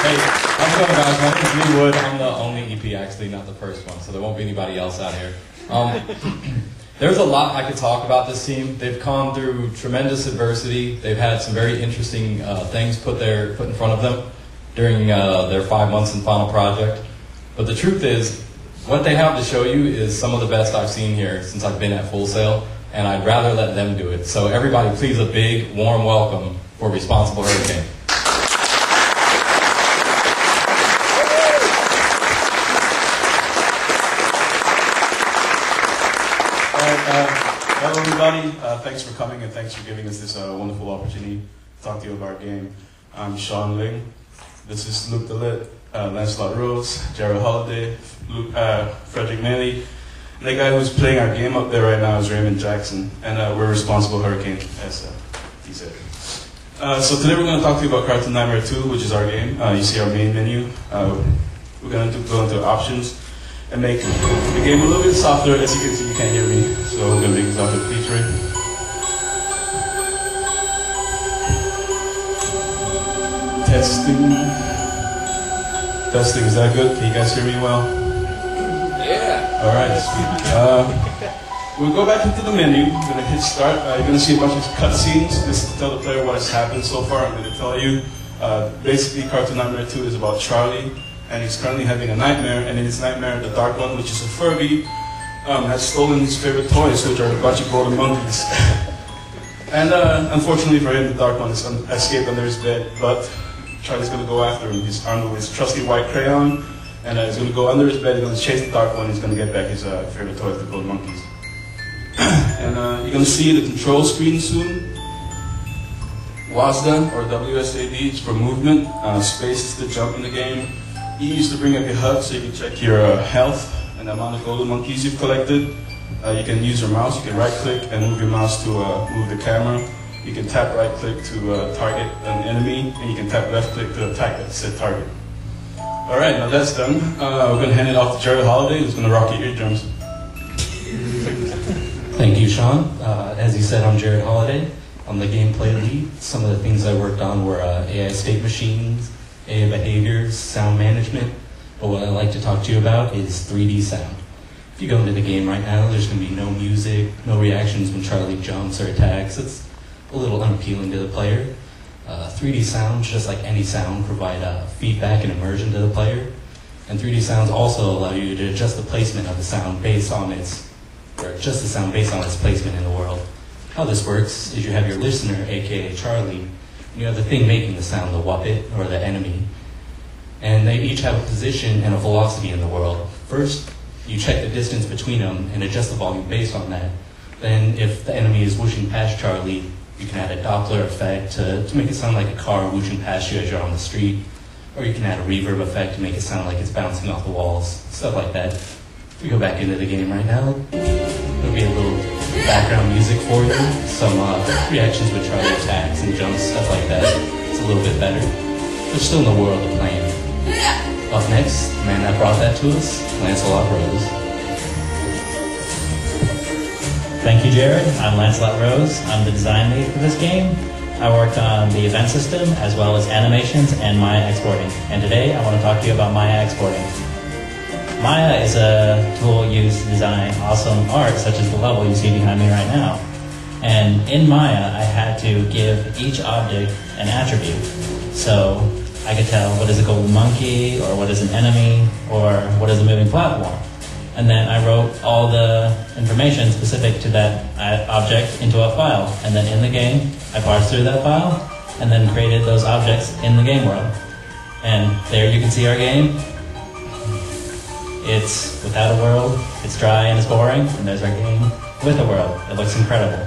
Hey, how's it going, guys? My name is Lee Wood. I'm the only EP, actually, not the first one, so there won't be anybody else out here. There's a lot I could talk about this team. They've gone through tremendous adversity. They've had some very interesting things put in front of them during their 5 months in Final Project. But the truth is, what they have to show you is some of the best I've seen here since I've been at Full Sail, and I'd rather let them do it. So everybody, please, a big, warm welcome for Responsible Hurricane. Hello everybody, thanks for coming and thanks for giving us this wonderful opportunity to talk to you about our game. I'm Ling. This is DeLaet, Lancelot Rose, Jarrod Holliday, Mayle. The guy who's playing our game up there right now is Raymond and we're Responsible Hurricane, as he said. So today we're going to talk to you about Cartoon Nightmare 2, which is our game. You see our main menu. We're going to go into options and make the game a little bit softer. As you can see, you can't hear me, so we're going to make it softer. Please, Ray. Testing, is that good? Can you guys hear me well? Yeah. Alright, sweet. We'll go back into the menu. We're going to hit start. You're going to see a bunch of cutscenes. This is to tell the player what has happened so far. I'm going to tell you. Basically, Cartoon Nightmare 2 is about Charlie, and he's currently having a nightmare, and in his nightmare, the Dark One, which is a Furby, has stolen his favorite toys, which are a bunch of golden monkeys. And unfortunately for him, the Dark One has escaped under his bed, but Charlie's going to go after him. He's armed with his trusty white crayon, and he's going to go under his bed, he's going to chase the Dark One, he's going to get back his favorite toys, the golden monkeys. And you're going to see the control screen soon. WASD, or WSAD, is for movement. Space is to jump in the game. E is to bring up your HUD so you can check your health and the amount of golden monkeys you've collected. You can use your mouse, you can right click and move your mouse to move the camera. You can tap right click to target an enemy, and you can tap left click to attack that said target. Alright, now that's done. We're going to hand it off to Jarrod Holliday, who's going to rock your eardrums. Thank you, Sean. As you said, I'm Jarrod Holliday. I'm the gameplay lead. Some of the things I worked on were AI state machines, AI behaviors, sound management, but what I'd like to talk to you about is 3D sound. If you go into the game right now, there's going to be no music, no reactions when Charlie jumps or attacks. It's a little unappealing to the player. 3D sounds, just like any sound, provide feedback and immersion to the player. And 3D sounds also allow you to adjust the placement of the sound based on its placement in the world. How this works is you have your listener, aka Charlie, and you have the thing making the sound, the Wuppet, or the enemy. And they each have a position and a velocity in the world. First, you check the distance between them and adjust the volume based on that. Then, if the enemy is whooshing past Charlie, you can add a Doppler effect to make it sound like a car whooshing past you as you're on the street. Or you can add a reverb effect to make it sound like it's bouncing off the walls, stuff like that. If we go back into the game right now, there'll be a little background music for you, some reactions with Charlie attacks and jumps, stuff like that. It's a little bit better. We're still in the world of playing. Up next, the man that brought that to us, Lancelot Rose. Thank you, Jarrod. I'm Lancelot Rose. I'm the design lead for this game. I worked on the event system as well as animations and Maya exporting. And today I want to talk to you about Maya exporting. Maya is a tool used to design awesome art such as the level you see behind me right now. And in Maya I had to give each object an attribute. So I could tell what is a golden monkey, or what is an enemy, or what is a moving platform. And then I wrote all the information specific to that object into a file. And then in the game, I parsed through that file, and then created those objects in the game world. And there you can see our game. It's without a world, it's dry and it's boring, and there's our game with a world. It looks incredible.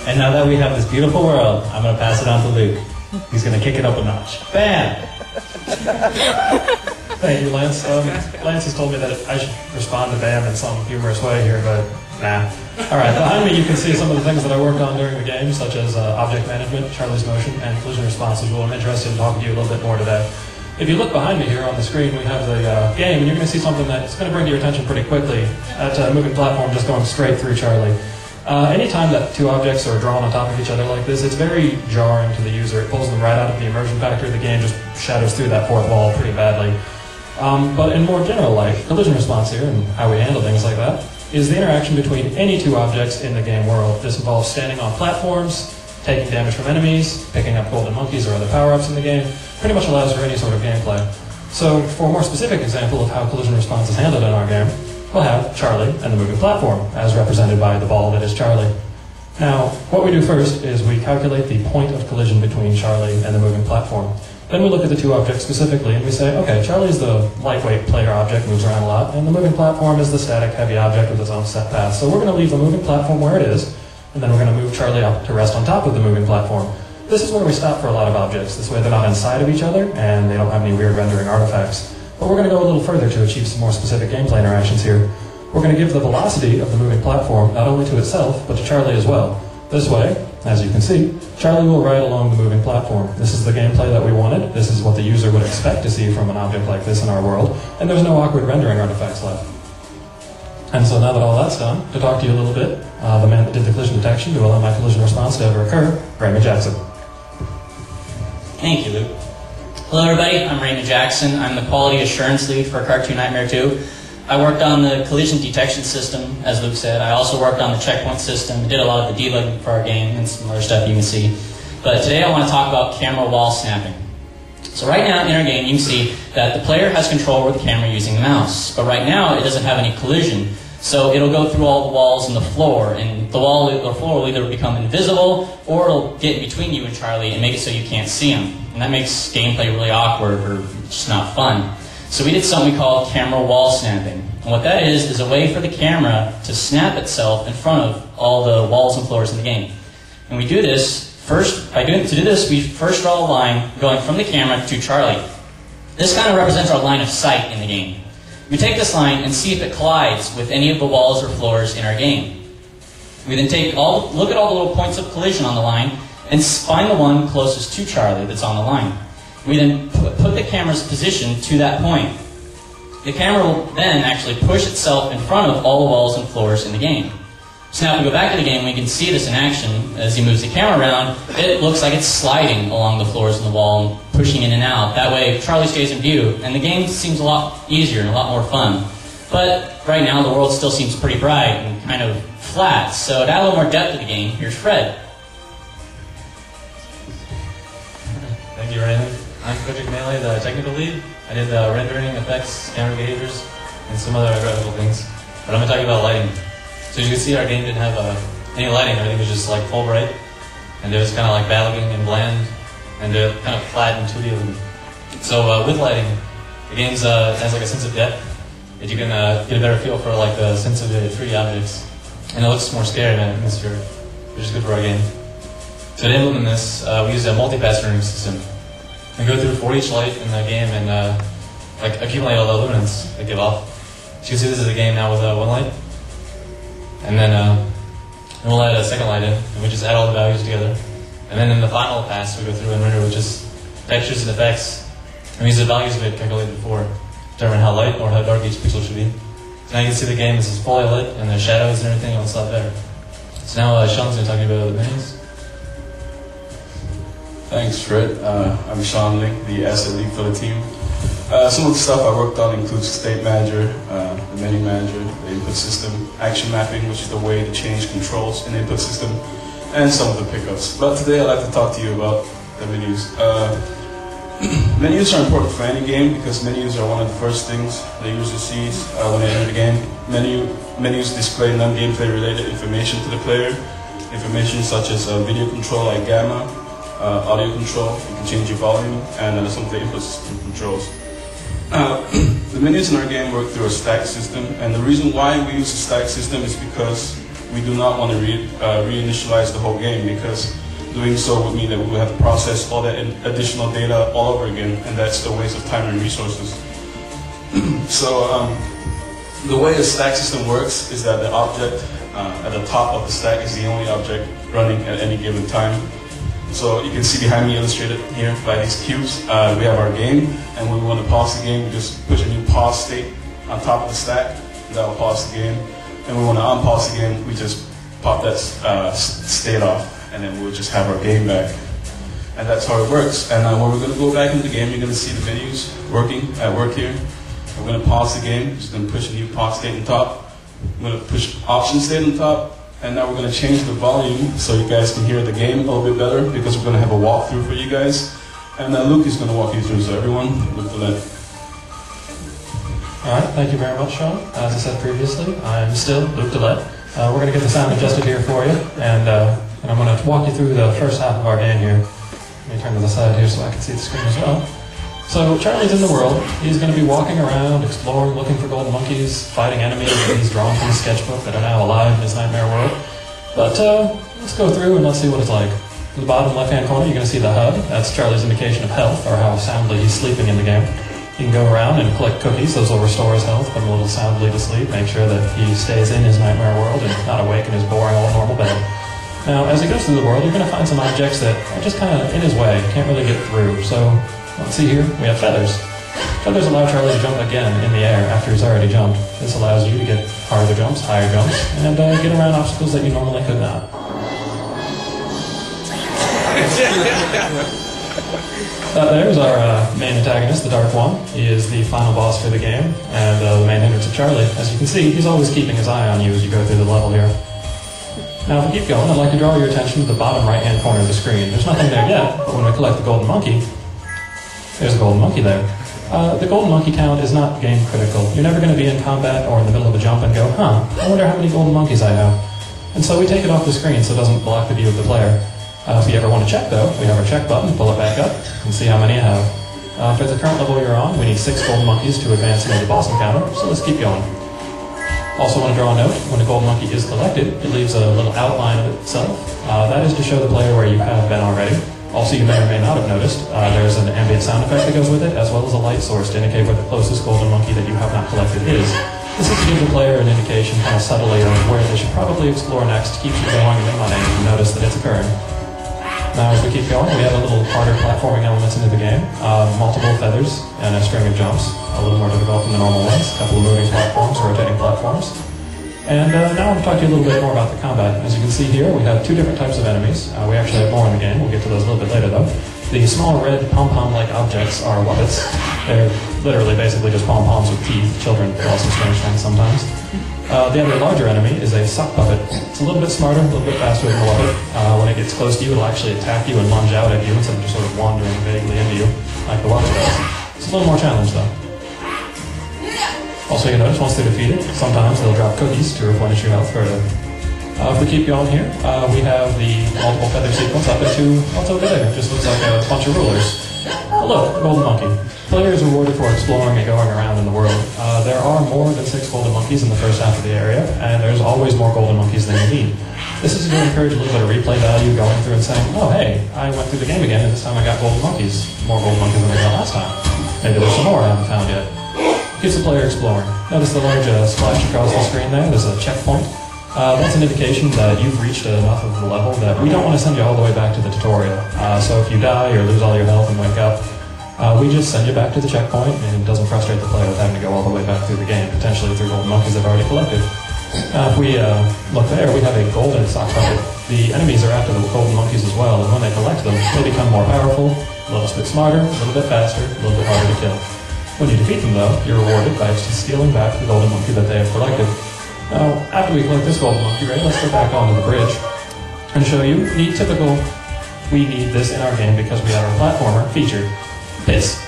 And now that we have this beautiful world, I'm going to pass it on to Luke. He's going to kick it up a notch. Bam! Thank you, Lance. Lance has told me that I should respond to Bam in some humorous way here, but nah. Alright, behind me you can see some of the things that I worked on during the game, such as object management, Charlie's motion, and collision response as well. I'm interested in talking to you a little bit more today. If you look behind me here on the screen, we have the game, and you're going to see something that's going to bring to your attention pretty quickly. That moving platform just going straight through Charlie. Anytime that two objects are drawn on top of each other like this, it's very jarring to the user. It pulls them right out of the immersion factor. The game just shatters through that fourth wall pretty badly. But in more general life, collision response here and how we handle things like that is the interaction between any two objects in the game world. This involves standing on platforms, taking damage from enemies, picking up golden monkeys or other power-ups in the game. Pretty much allows for any sort of gameplay. So for a more specific example of how collision response is handled in our game, we'll have Charlie and the moving platform, as represented by the ball that is Charlie. Now, what we do first is we calculate the point of collision between Charlie and the moving platform. Then we look at the two objects specifically and we say, okay, Charlie's the lightweight player object, moves around a lot, and the moving platform is the static heavy object with its own set path. So we're going to leave the moving platform where it is, and then we're going to move Charlie up to rest on top of the moving platform. This is where we stop for a lot of objects. This way they're not inside of each other and they don't have any weird rendering artifacts. But we're going to go a little further to achieve some more specific gameplay interactions here. We're going to give the velocity of the moving platform not only to itself, but to Charlie as well. This way, as you can see, Charlie will ride along the moving platform. This is the gameplay that we wanted. This is what the user would expect to see from an object like this in our world, and there's no awkward rendering artifacts left. And so now that all that's done, to talk to you a little bit, the man that did the collision detection to allow my collision response to ever occur, Raymond Jackson. Thank you, Luke. Hello everybody, I'm Raymond Jackson. I'm the Quality Assurance Lead for Cartoon Nightmare 2. I worked on the collision detection system, as Luke said. I also worked on the checkpoint system, did a lot of the debugging for our game, and some other stuff you can see. But today I want to talk about camera wall snapping. So right now in our game you can see that the player has control over the camera using the mouse. But right now it doesn't have any collision. So it'll go through all the walls and the floor, and the wall or the floor will either become invisible or it'll get in between you and Charlie and make it so you can't see him. And that makes gameplay really awkward or just not fun. So we did something we call camera wall snapping. And what that is a way for the camera to snap itself in front of all the walls and floors in the game. And we do this first, to do this, we first draw a line going from the camera to Charlie. This kind of represents our line of sight in the game. We take this line and see if it collides with any of the walls or floors in our game. We then look at all the little points of collision on the line and find the one closest to Charlie that's on the line. We then put the camera's position to that point. The camera will then actually push itself in front of all the walls and floors in the game. So now if we go back to the game, we can see this in action. As he moves the camera around, it looks like it's sliding along the floors and the wall and pushing in and out. That way Charlie stays in view, and the game seems a lot easier and a lot more fun. But right now the world still seems pretty bright and kind of flat, so to add a little more depth to the game, here's Fred. Thank you, Raymond. I'm Project Mayle, the technical lead. I did the rendering, effects, camera behaviors, and some other graphical things. But I'm going to talk about lighting. So as you can see, our game didn't have any lighting. Everything was just like full bright. And it was kind of like bad looking and bland, and kind of flat and 2D looking. So with lighting, the game has like a sense of depth that you can get a better feel for like the sense of the 3D objects. And it looks more scary than atmosphere, which is good for our game. So to implement this, we used a multi-pass rendering system. We go through for each light in the game and like accumulate all the luminance they give off. So you can see this is a game now with one light. And then we'll add a second light in, and we just add all the values together. And then in the final pass, we go through and render with just textures and effects. And we use the values we had calculated before to determine how light or how dark each pixel should be. So now you can see the game, this is fully lit, and the shadows and everything looks a lot better. So now Sean's going to talk to you about the menus. Thanks, Fred. I'm Sean Ling, the asset lead for the team. Some of the stuff I worked on includes state manager, the menu manager, the input system, action mapping, which is the way to change controls in the input system, and some of the pickups. But today I'd like to talk to you about the menus. Menus are important for any game because menus are one of the first things the user sees when they enter the game. Menus display non-gameplay related information to the player, information such as video control like gamma, audio control, you can change your volume, and some of the input system controls. The menus in our game work through a stack system, and the reason why we use a stack system is because we do not want to reinitialize the whole game, because doing so would mean that we would have to process all that additional data all over again, and that's a waste of time and resources. So the way a stack system works is that the object at the top of the stack is the only object running at any given time. So you can see behind me illustrated here by these cubes, we have our game, and when we want to pause the game, we just push a new pause state on top of the stack, and that will pause the game. And when we want to unpause the game, we just pop that state off, and then we'll just have our game back. And that's how it works. And when we're going to go back into the game, you're going to see the menus working at work here. We're going to pause the game. Just going to push a new pause state on top. I'm going to push option state on top. And now we're going to change the volume so you guys can hear the game a little bit better, because we're going to have a walkthrough for you guys. And Luke is going to walk you through. So everyone, Luke DeLaet. All right, thank you very much, Sean. As I said previously, I'm still Luke DeLaet. We're going to get the sound adjusted here for you, and I'm going to walk you through the first half of our game here. Let me turn to the side here so I can see the screen as well. So Charlie's in the world. He's going to be walking around, exploring, looking for golden monkeys, fighting enemies that he's drawn from his sketchbook that are now alive in his nightmare world. But let's go through and let's see what it's like. In the bottom left-hand corner, you're going to see the HUD. That's Charlie's indication of health, or how soundly he's sleeping in the game. You can go around and collect cookies. Those will restore his health, put him a little soundly to sleep, make sure that he stays in his nightmare world and not awake in his boring old normal bed. Now, as he goes through the world, you're going to find some objects that are just kind of in his way, can't really get through. So, let's see here, we have feathers. Feathers allow Charlie to jump again in the air after he's already jumped. This allows you to get farther jumps, higher jumps, and get around obstacles that you normally could not. There's our main antagonist, the Dark One. He is the final boss for the game, and the main hindrance of Charlie. As you can see, he's always keeping his eye on you as you go through the level here. Now, if we keep going, I'd like to draw your attention to the bottom right-hand corner of the screen. There's nothing there yet, but when we collect the golden monkey, there's a golden monkey there. The golden monkey count is not game critical. You're never going to be in combat or in the middle of a jump and go, I wonder how many golden monkeys I have. And so we take it off the screen so it doesn't block the view of the player. If you ever want to check, though, we have our check button, pull it back up, and see how many you have. For the current level you're on, we need 6 golden monkeys to advance into the boss encounter, so let's keep going. Also want to draw a note, when a golden monkey is collected, it leaves a little outline of itself. That is to show the player where you have been already. Also, you may or may not have noticed, there's an ambient sound effect that goes with it, as well as a light source to indicate where the closest golden monkey that you have not collected is. This is to give the player an indication kind of subtly of where they should probably explore next, keeps you going and money, and notice that it's occurring. Now, as we keep going, we have a little harder platforming elements into the game. Multiple feathers and a string of jumps, a little more difficult than the normal ones. A couple of moving platforms, rotating platforms. And now I want to talk to you a little bit more about the combat. As you can see here, we have 2 different types of enemies. We actually have more in the game. We'll get to those a little bit later, though. The small red pom-pom-like objects are wuppets. They're literally basically just pom-poms with teeth. Children call some strange things sometimes. The other larger enemy is a sock puppet. It's a little bit smarter, a little bit faster than the wuppet. When it gets close to you, it'll actually attack you and lunge out at you instead of just sort of wandering vaguely into you, like the wuppet does. It's a little more challenge, though. Also, you notice once they're defeated, sometimes they'll drop cookies to replenish your health further. If we keep going here, we have the multiple feather sequence up into what's over there. It just looks like a bunch of rulers. Oh, look, golden monkey. Player is rewarded for exploring and going around in the world. There are more than 6 golden monkeys in the first half of the area, and there's always more golden monkeys than you need. This is going to encourage a little bit of replay value, going through and saying, oh hey, I went through the game again, and this time I got golden monkeys. More golden monkeys than I got last time. Maybe there's some more I haven't found yet. Keeps the player exploring. Notice the large splash across the screen there. There's a checkpoint. That's an indication that you've reached enough of the level that we don't want to send you all the way back to the tutorial. So if you die or lose all your health and wake up, we just send you back to the checkpoint, and it doesn't frustrate the player with having to go all the way back through the game, potentially through golden monkeys they've already collected. If we look there, we have a golden sock puppet. The enemies are after the golden monkeys as well, and when they collect them, they become more powerful, a little bit smarter, a little bit faster, a little bit harder to kill. When you defeat them, though, you're rewarded by stealing back the golden monkey that they have collected. Now, after we collect this golden monkey, right, let's go back onto the bridge and show you the typical, we need this in our game because we have our platformer featured, piss.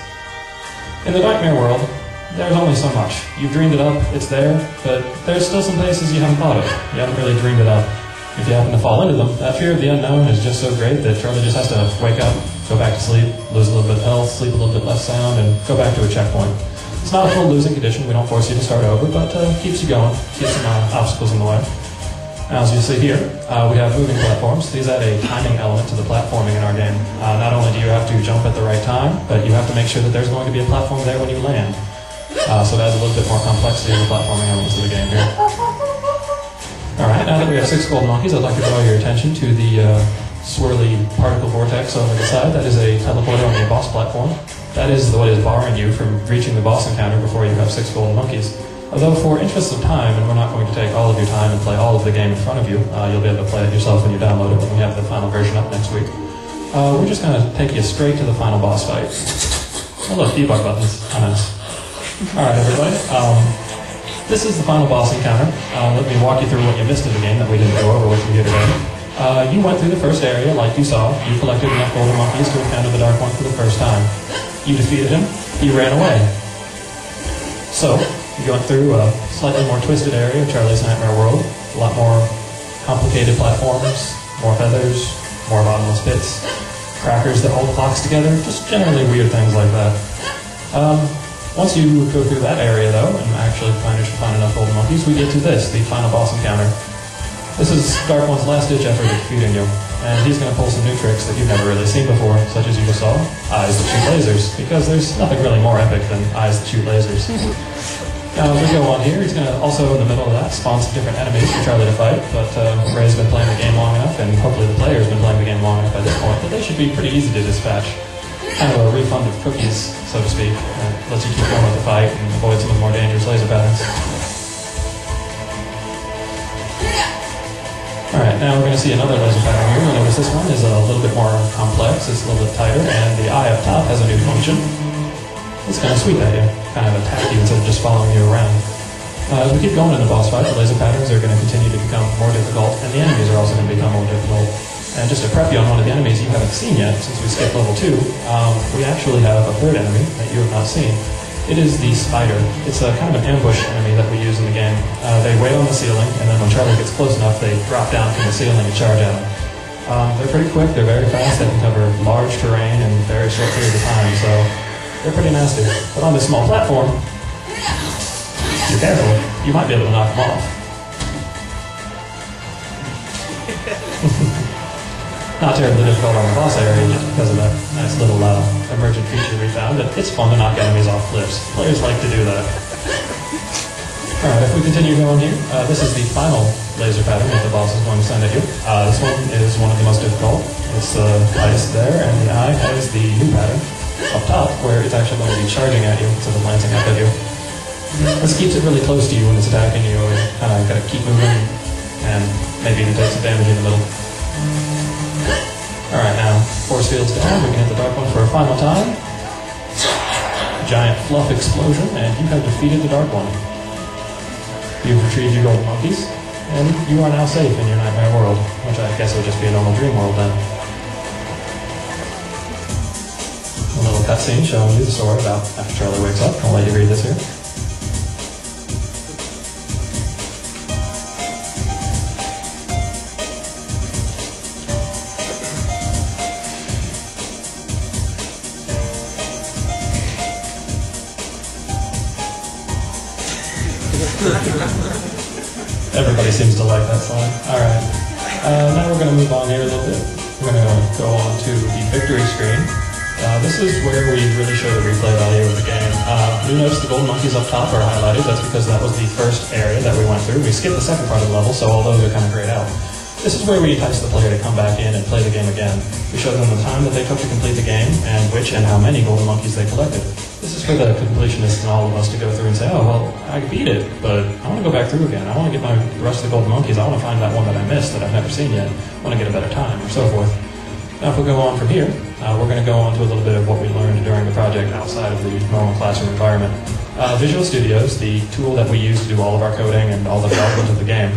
In the nightmare world, there's only so much. You've dreamed it up, it's there, but there's still some places you haven't thought of. You haven't really dreamed it up. If you happen to fall into them, that fear of the unknown is just so great that Charlie just has to wake up, go back to sleep, lose a little bit of health, sleep a little bit less sound, and go back to a checkpoint. It's not a full losing condition, we don't force you to start over, but keeps you going, keeps some obstacles in the way. Now, as you see here, we have moving platforms. These add a timing element to the platforming in our game. Not only do you have to jump at the right time, but you have to make sure that there's going to be a platform there when you land. So it adds a little bit more complexity to the platforming elements of the game here. Alright, now that we have 6 golden monkeys, I'd like to draw your attention to the swirly particle vortex over the side. That is a teleporter on the boss platform. That is what is barring you from reaching the boss encounter before you have 6 golden monkeys. Although for interest of time, and we're not going to take all of your time and play all of the game in front of you, you'll be able to play it yourself when you download it when we have the final version up next week. We're just going to take you straight to the final boss fight. Oh look, debug buttons. How nice. Alright everybody, this is the final boss encounter. Let me walk you through what you missed in the game that we didn't go over with you here today. You went through the first area like you saw. You collected enough golden monkeys to encounter the Dark One for the first time. You defeated him. He ran away. So, you went through a slightly more twisted area of Charlie's Nightmare World. A lot more complicated platforms, more feathers, more bottomless pits, crackers that hold blocks together, just generally weird things like that. Once you go through that area, though, and actually manage to find enough golden monkeys, we get to this, the final boss encounter. This is Dark One's last-ditch effort at defeating you, and he's going to pull some new tricks that you've never really seen before, such as you just saw, eyes that shoot lasers, because there's nothing really more epic than eyes that shoot lasers. Now, as we go on here, he's going to also, in the middle of that, spawn some different enemies for Charlie to fight, but Ray's been playing the game long enough, and hopefully the player's been playing the game long enough by this point, that they should be pretty easy to dispatch. Kind of a refund of cookies, so to speak. Lets you keep going with the fight and avoid some of the more dangerous laser patterns. Alright, now we're going to see another laser pattern here. You'll notice this one is a little bit more complex, it's a little bit tighter, and the eye up top has a new function. It's kind of sweet at you, kind of attack you instead of just following you around. As we keep going in the boss fight, the laser patterns are going to continue to become more difficult, and the enemies are also going to become more difficult. And just to prep you on one of the enemies you haven't seen yet, since we skipped level 2, we actually have a third enemy that you have not seen. It is the spider. It's a kind of an ambush enemy that we use in the game. They wait on the ceiling, and then when Charlie gets close enough, they drop down from the ceiling and charge at him. They're pretty quick, they're very fast, they can cover large terrain in very short periods of time, so they're pretty nasty. But on this small platform, if you're careful, you might be able to knock them off. Not terribly difficult on the boss area just because of that nice little emergent feature we found. It's fun to knock enemies off cliffs. Players like to do that. Alright, if we continue going here, this is the final laser pattern that the boss is going to send at you. This one is one of the most difficult. It's the ice there, and the eye has the new pattern up top, where it's actually going to be charging at you instead of lancing up at you. This keeps it really close to you when it's attacking you, and kind of got to keep moving, and maybe even take some damage in the middle. Alright, now, force field's down, we can hit the Dark One for a final time. Giant fluff explosion, and you have defeated the Dark One. You've retrieved your golden monkeys, and you are now safe in your Nightmare World, which I guess would just be a normal dream world then. A little cutscene showing you the story about after Charlie wakes up. I'll let you read this here. Everybody seems to like that song. Alright. Now we're going to move on here a little bit. We're going to go on to the victory screen. This is where we really show the replay value of the game. You'll notice the golden monkeys up top are highlighted. That's because that was the first area that we went through. We skipped the second part of the level, so all those are kind of grayed out. This is where we entice the player to come back in and play the game again. We show them the time that they took to complete the game, and which and how many golden monkeys they collected. This is for the completionists and all of us to go through and say, oh, well, I beat it, but I want to go back through again. I want to get the rest of the golden monkeys. I want to find that one that I missed that I've never seen yet. I want to get a better time, or so forth. Now, if we go on from here, we're going to go on to a little bit of what we learned during the project outside of the normal classroom environment. Visual Studios, the tool that we use to do all of our coding and all the development of the game,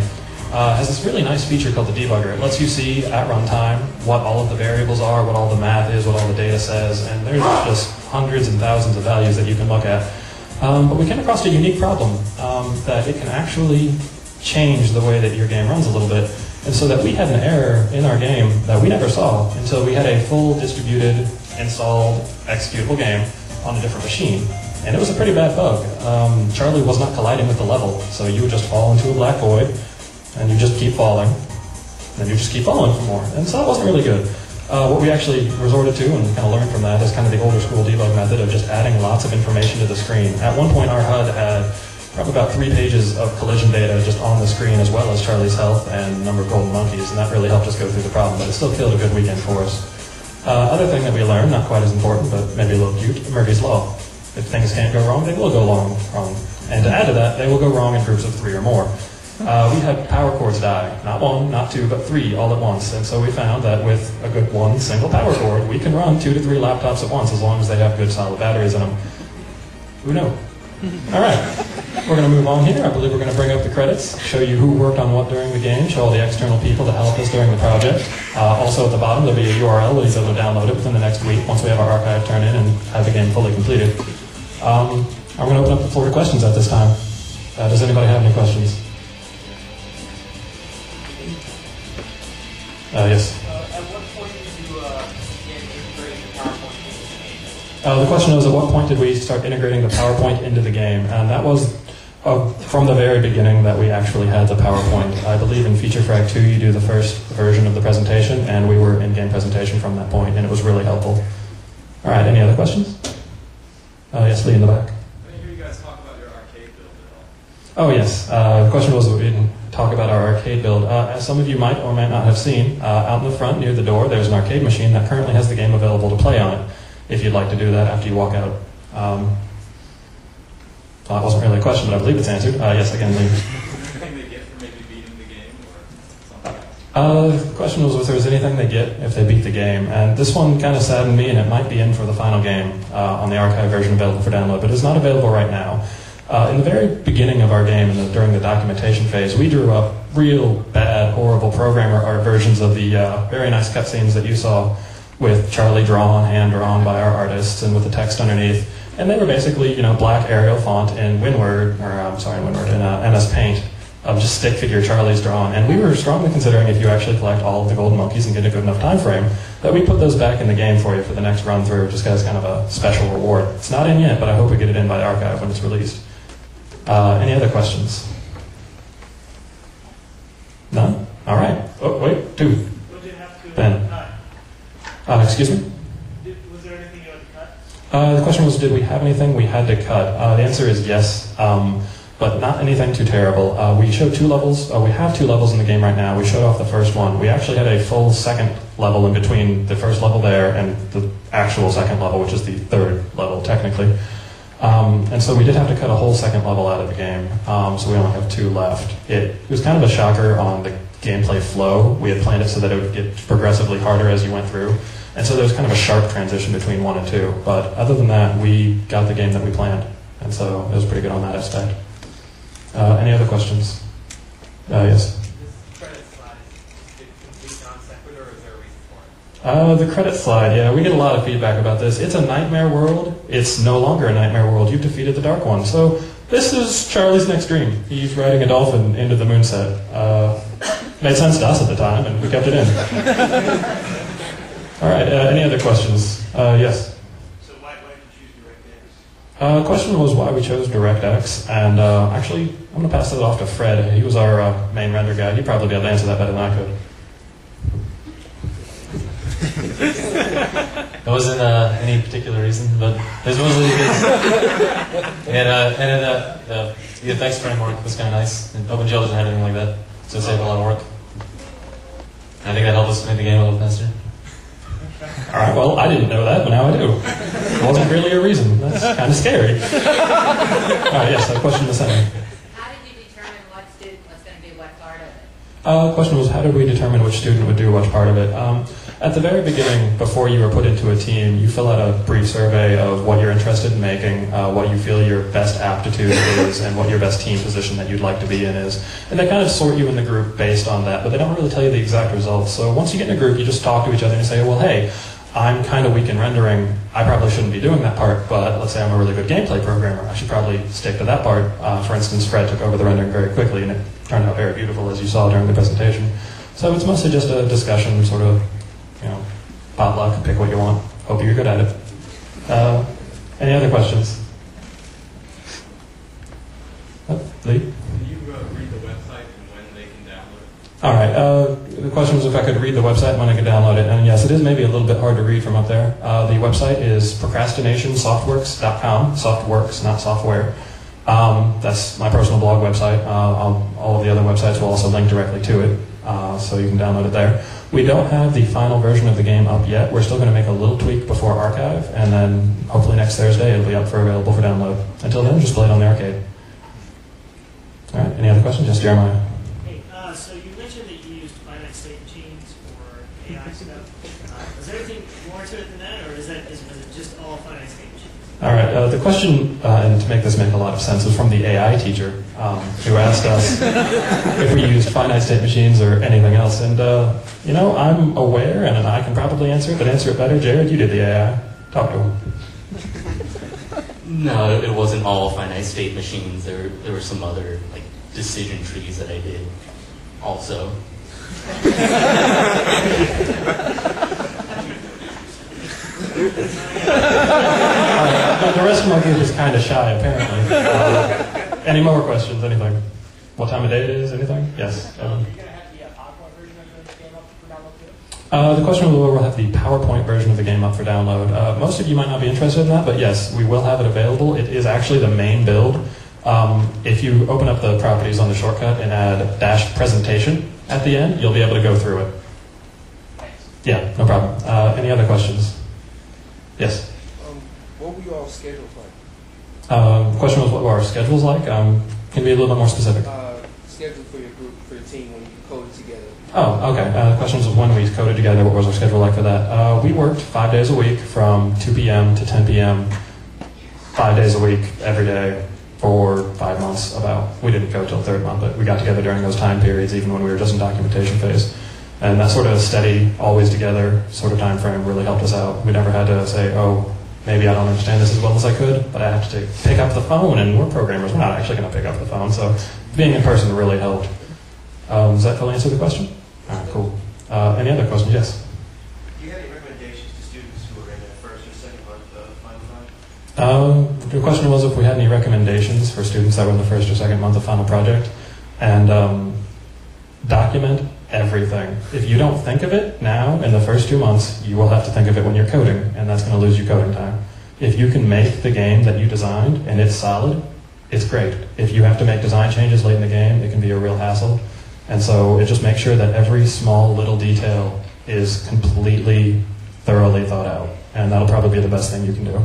has this really nice feature called the debugger. It lets you see at runtime what all of the variables are, what all the math is, what all the data says, and there's just hundreds and thousands of values that you can look at. But we came across a unique problem that it can actually change the way that your game runs a little bit. And so that we had an error in our game that we never saw until we had a full distributed, installed, executable game on a different machine. And it was a pretty bad bug. Charlie was not colliding with the level, so you would just fall into a black void, and you just keep falling, and you just keep falling for more. And so that wasn't really good. What we actually resorted to and kind of learned from that is kind of the older school debug method of just adding lots of information to the screen. At one point our HUD had probably about 3 pages of collision data just on the screen, as well as Charlie's health and number of golden monkeys, and that really helped us go through the problem, but it still killed a good weekend for us. Other thing that we learned, not quite as important, but maybe a little cute, Murphy's Law. If things can't go wrong, they will go wrong. And to add to that, they will go wrong in groups of 3 or more. We had power cords die, not 1, not 2, but 3 all at once. And so we found that with a good 1 single power cord, we can run 2 to 3 laptops at once as long as they have good solid batteries in them. Who knew? All right, we're going to move on here. I believe we're going to bring up the credits, show you who worked on what during the game, show all the external people that helped us during the project. Also at the bottom, there'll be a URL where you'll be able to download it within the next week once we have our archive turned in and have the game fully completed. I'm going to open up the floor to questions at this time. Does anybody have any questions? Yes. At what point did you begin integrating the PowerPoint into the game? The question was, at what point did we start integrating the PowerPoint into the game? And that was from the very beginning that we actually had the PowerPoint. I believe in Feature Frag 2 you do the first version of the presentation, and we were in-game presentation from that point, and it was really helpful. All right, any other questions? Yes, Lee in the back. I didn't hear you guys talk about your arcade build at all. Oh, yes. The question was, we didn't talk about our arcade build. As some of you might or might not have seen, out in the front near the door, there's an arcade machine that currently has the game available to play on it, if you'd like to do that after you walk out. Well, that wasn't really a question, but I believe it's answered. Yes, again, Lee. Anything they get for maybe beating the game or something else? The question was if there was anything they get if they beat the game, and this one kind of saddened me, and it might be in for the final game on the archive version available for download, but it's not available right now. In the very beginning of our game, during the documentation phase, we drew up real bad, horrible programmer art versions of the very nice cutscenes that you saw with Charlie drawn, hand-drawn by our artists, and with the text underneath. And they were basically, black Arial font in WinWord, in MS Paint, of just stick figure Charlie's drawn. And we were strongly considering, if you actually collect all of the golden monkeys and get a good enough time frame, that we put those back in the game for you for the next run through, just as kind of a special reward. It's not in yet, but I hope we get it in by the archive when it's released. Any other questions? None? All right. Oh, wait, 2. What did you have to Ben. cut? Excuse me? Was there anything you had to cut? The question was, did we have anything we had to cut? The answer is yes, but not anything too terrible. We showed 2 levels. We have 2 levels in the game right now. We showed off the first one. We actually had a full second level in between the first level there and the actual second level, which is the 3rd level, technically. And so we did have to cut a whole second level out of the game, so we only have 2 left. It was kind of a shocker on the gameplay flow. We had planned it so that it would get progressively harder as you went through, and so there was kind of a sharp transition between 1 and 2. But other than that, we got the game that we planned, and so it was pretty good on that aspect. Any other questions? Yes? This credit slide, is it complete non sequitur, or is there a reason for it? The credit slide, yeah, we get a lot of feedback about this. It's a nightmare world. It's no longer a nightmare world. You've defeated the Dark One. So this is Charlie's next dream. He's riding a dolphin into the moonset. Made sense to us at the time, and we kept it in. All right, any other questions? Yes? So why did you choose DirectX? The question was why we chose DirectX, and actually, I'm going to pass that off to Fred. He was our main render guy. He'd probably be able to answer that better than I could. It wasn't any particular reason, but it was mostly because the effects framework was kind of nice, and OpenGL doesn't have anything like that, so it saved a lot of work. I think that helped us make the game a little faster. All right, well, I didn't know that, but now I do. It wasn't really a reason. That's kind of scary. All right, yes, a question in the center. How did you determine what student was going to do what part of it? The question was, how did we determine which student would do which part of it? At the very beginning, before you were put into a team, you fill out a brief survey of what you're interested in making, what you feel your best aptitude is, and what your best team position that you'd like to be in is. And they kind of sort you in the group based on that, but they don't really tell you the exact results. So once you get in a group, you just talk to each other and say, well, hey, I'm kind of weak in rendering. I probably shouldn't be doing that part, but let's say I'm a really good gameplay programmer. I should probably stick to that part. For instance, Fred took over the rendering very quickly, and it turned out very beautiful, as you saw during the presentation. So it's mostly just a discussion, sort of, potluck, pick what you want. Hope you're good at it. Any other questions? Lee? Can you read the website and when they can download it? All right. The question was if I could read the website when I could download it. And yes, it is maybe a little bit hard to read from up there. The website is procrastinationsoftworks.com. Softworks, not software. That's my personal blog website. All of the other websites will also link directly to it, so you can download it there. We don't have the final version of the game up yet. We're still going to make a little tweak before archive, and then hopefully next Thursday it'll be up for available for download. Until then, just play it on the arcade. All right, any other questions? Yes, Jeremiah. Hey, so you mentioned that you used finite state machines for AI stuff. Is there anything more to it than that, or is it just all finite state machines? All right, the question, and to make this make a lot of sense, was from the AI teacher who asked us if we used finite state machines or anything else. And, you know, I'm aware, and I can probably answer it, but answer it better. Jarrod, you did the AI. Talk to him. No, it wasn't all finite state machines. There were some other like decision trees that I did also. The rest of my group is kind of shy, apparently. Any more questions? Anything? What time of day it is? Anything? Yes. Are you going to have the PowerPoint version of the game up for download too? The question was whether we'll have the PowerPoint version of the game up for download. Most of you might not be interested in that, but yes, we will have it available. It is actually the main build. If you open up the properties on the shortcut and add -presentation at the end, you'll be able to go through it. Yeah, no problem. Any other questions? Yes? What were you all schedules like? The question was what were our schedules like? Can you be a little bit more specific? Schedule for your group, for your team when you coded together. Oh, okay. The question was when we coded together, what was our schedule like for that? We worked 5 days a week from 2 p.m. to 10 p.m. 5 days a week, every day, for 5 months about. We didn't go till third month, but we got together during those time periods, even when we were just in documentation phase. And that sort of steady, always together sort of time frame really helped us out. We never had to say, oh, maybe I don't understand this as well as I could, but I have to pick up the phone, and we're programmers. We're not actually going to pick up the phone, so being in person really helped. Does that fully answer the question? All right, cool. Any other questions? Yes? Do you have any recommendations to students who are in the first or second month of Final Project? The question was if we had any recommendations for students that were in the first or second month of Final Project, and document everything. If you don't think of it now in the first 2 months, you will have to think of it when you're coding, and that's going to lose you coding time. If you can make the game that you designed and it's solid, it's great. If you have to make design changes late in the game, it can be a real hassle. And so it just makes sure that every small little detail is completely, thoroughly thought out, and that'll probably be the best thing you can do.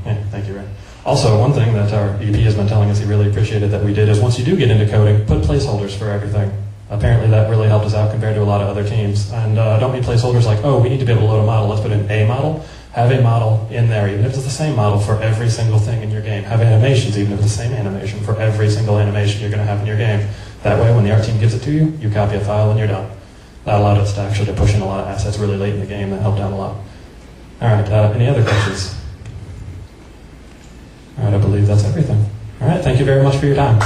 Yeah, thank you, Ray. Also, one thing that our EP has been telling us he really appreciated that we did is once you do get into coding, put placeholders for everything. Apparently that really helped us out compared to a lot of other teams. And don't be placeholders like, oh, we need to be able to load a model, let's put in a model. Have a model in there, even if it's the same model for every single thing in your game. Have animations, even if it's the same animation for every single animation you're going to have in your game. That way, when the art team gives it to you, you copy a file and you're done. That allowed us to actually push in a lot of assets really late in the game. That helped out a lot. All right, any other questions? All right, I believe that's everything. All right, thank you very much for your time.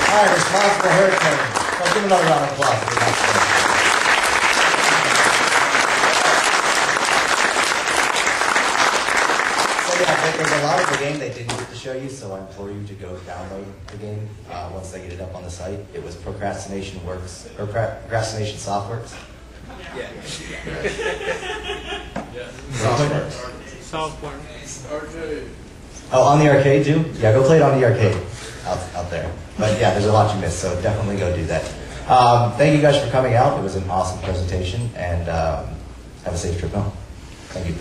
All right, responsible hurricane. Let's give another round of applause for that. So yeah, there's a lot of the game they didn't get to show you, so I implore you to go download the game once they get it up on the site. It was Procrastination Works, or Procrastination Softworks. Yeah. Software. Oh, on the arcade too? Yeah, go play it on the arcade out there. But yeah, there's a lot you missed, so definitely go do that. Thank you guys for coming out. It was an awesome presentation, and have a safe trip home. Thank you.